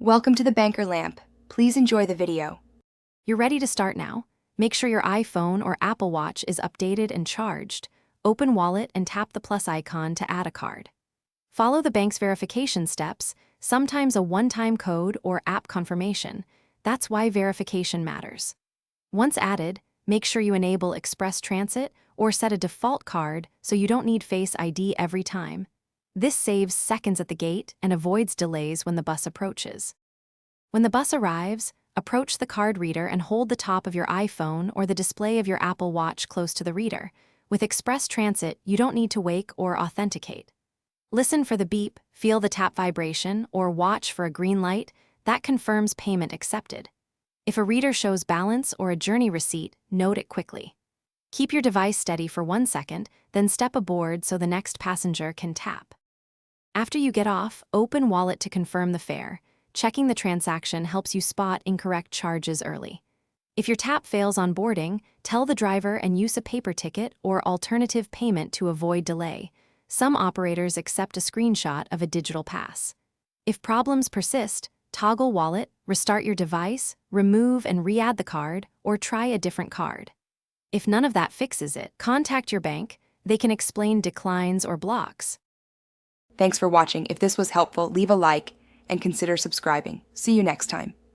Welcome to the Banker Lamp. Please enjoy the video. You're ready to start now. Make sure your iPhone or Apple Watch is updated and charged. Open Wallet and tap the plus icon to add a card. Follow the bank's verification steps, sometimes a one-time code or app confirmation. That's why verification matters. Once added, make sure you enable Express Transit or set a default card so you don't need Face ID every time. This saves seconds at the gate and avoids delays when the bus approaches. When the bus arrives, approach the card reader and hold the top of your iPhone or the display of your Apple Watch close to the reader. With Express Transit, you don't need to wake or authenticate. Listen for the beep, feel the tap vibration, or watch for a green light. That confirms payment accepted. If a reader shows balance or a journey receipt, note it quickly. Keep your device steady for 1 second, then step aboard so the next passenger can tap. After you get off, open Wallet to confirm the fare. Checking the transaction helps you spot incorrect charges early. If your tap fails on boarding, tell the driver and use a paper ticket or alternative payment to avoid delay. Some operators accept a screenshot of a digital pass. If problems persist, toggle Wallet, restart your device, remove and re-add the card, or try a different card. If none of that fixes it, contact your bank. They can explain declines or blocks. Thanks for watching. If this was helpful, leave a like and consider subscribing. See you next time.